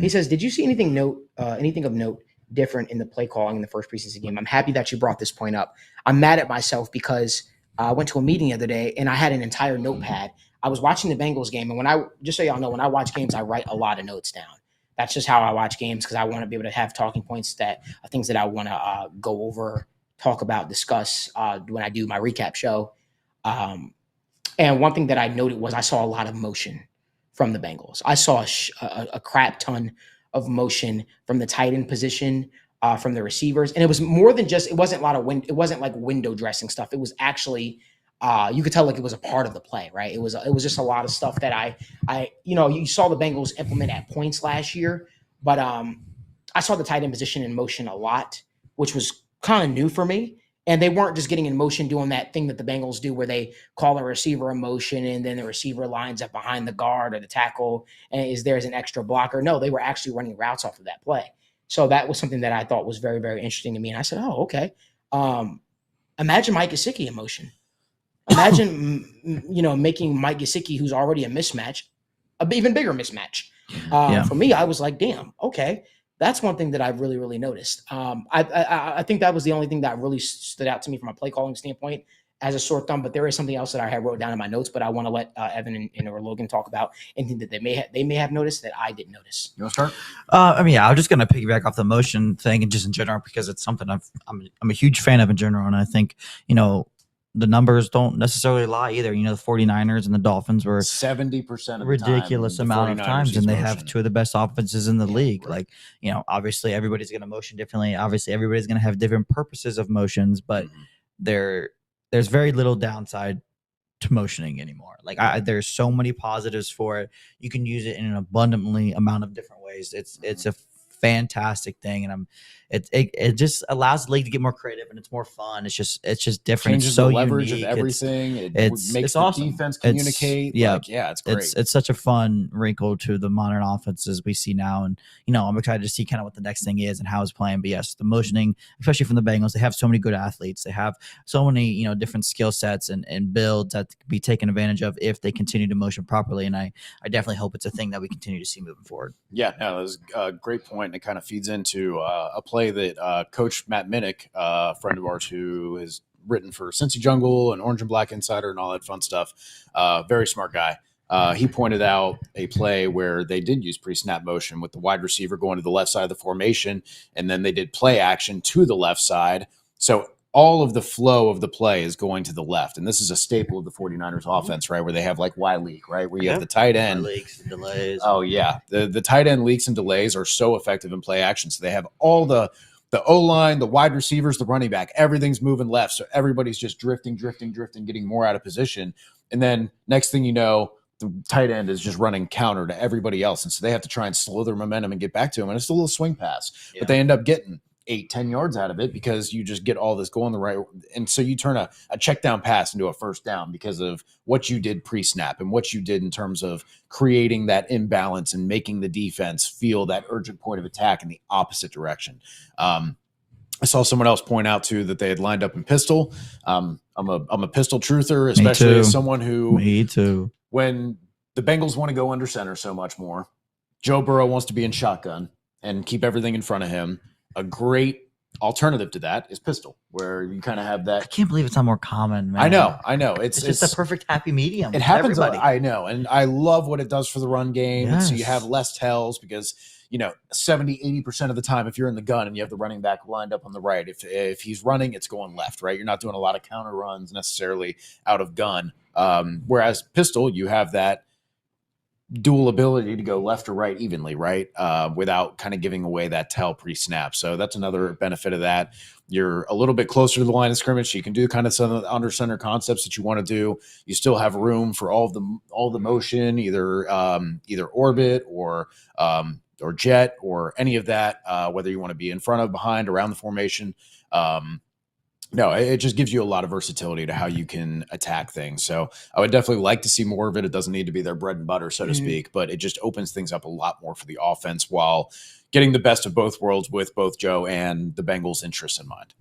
He says, did you see anything of note different in the play calling in the first preseason game? I'm happy that you brought this point up. I'm mad at myself because I went to a meeting the other day and I had an entire notepad. I was watching the Bengals game, and just so y'all know, when I watch games, I write a lot of notes down. That's just how I watch games because I want to be able to have talking points things that I want to go over, talk about, discuss when I do my recap show. And one thing that I noted was I saw a lot of motion from the Bengals. I saw a crap ton of motion from the tight end position, from the receivers, and it was more than just. It wasn't a lot of it wasn't like window dressing stuff. It was actually you could tell like it was a part of the play, right? It was just a lot of stuff that you saw the Bengals implement at points last year, but I saw the tight end position in motion a lot, which was kind of new for me. And they weren't just getting in motion doing that thing that the Bengals do where they call a receiver in motion and then the receiver lines up behind the guard or the tackle and there's an extra blocker. No, they were actually running routes off of that play. So that was something that I thought was very, very interesting to me. And I said, oh, okay. Imagine Mike Gesicki in motion. Imagine, making Mike Gesicki, who's already a mismatch, an even bigger mismatch. For me, I was like, damn, okay. That's one thing that I really, really noticed. I think that was the only thing that really stood out to me from a play calling standpoint as a sore thumb. But there is something else that I had wrote down in my notes. But I want to let Evan or Logan talk about anything that they may have noticed that I didn't notice. You want to start? I'm just going to piggyback off the motion thing and just in general because it's something I'm a huge fan of in general, and I think the numbers don't necessarily lie either. The 49ers and the Dolphins were 70% of ridiculous the time, amount of times, and they have two of the best offenses in the league. Right. Obviously everybody's going to motion differently. Obviously everybody's going to have different purposes of motions, but there's very little downside to motioning anymore. There's so many positives for it. You can use it in an abundantly amount of different ways. It's a fantastic thing, and it just allows the league to get more creative, and it's more fun. It's just different. Changes it's so the leverage unique. of everything. It makes it's the awesome. defense communicate. It's great. It's such a fun wrinkle to the modern offenses we see now, and I'm excited to see kind of what the next thing is and how it's playing. But yes, the motioning, especially from the Bengals, they have so many good athletes. They have so many different skill sets and builds that can be taken advantage of if they continue to motion properly. And I definitely hope it's a thing that we continue to see moving forward. Yeah, no, that was a great point. And it kind of feeds into a play that Coach Matt Minnick, a friend of ours who has written for Cincy Jungle and Orange and Black Insider and all that fun stuff, very smart guy. He pointed out a play where they did use pre-snap motion with the wide receiver going to the left side of the formation, and then they did play action to the left side. So all of the flow of the play is going to the left. And this is a staple of the 49ers offense, right? Where they have like Y leak, right? Where you have the tight end. Leaks and delays. Oh, yeah. The tight end leaks and delays are so effective in play action. So they have all the O-line, the wide receivers, the running back, everything's moving left. So everybody's just drifting, getting more out of position. And then next thing you know, the tight end is just running counter to everybody else. And so they have to try and slow their momentum and get back to him. And it's a little swing pass, but they end up getting 8-10 yards out of it because you just get all this going the right. And so you turn a check down pass into a first down because of what you did pre-snap and what you did in terms of creating that imbalance and making the defense feel that urgent point of attack in the opposite direction. I saw someone else point out too that they had lined up in pistol. I'm a pistol truther, especially as someone who when the Bengals want to go under center so much more, Joe Burrow wants to be in shotgun and keep everything in front of him. A great alternative to that is pistol, where you kind of have that. I can't believe it's not more common, man. I know. It's just a perfect happy medium. It happens. I know. And I love what it does for the run game. Yes. And so you have less tells because, 70-80% of the time, if you're in the gun and you have the running back lined up on the right, if he's running, it's going left, right? You're not doing a lot of counter runs necessarily out of gun. Whereas pistol, you have that dual ability to go left or right evenly, right? Without kind of giving away that tell pre-snap. So that's another benefit of that. You're a little bit closer to the line of scrimmage, so you can do kind of some of the under center concepts that you want to do. You still have room for all the motion, either orbit or jet or any of that, whether you want to be in front of, behind, around the formation. No, it just gives you a lot of versatility to how you can attack things. So I would definitely like to see more of it. It doesn't need to be their bread and butter, so to speak, but it just opens things up a lot more for the offense while getting the best of both worlds with both Joe and the Bengals' interests in mind.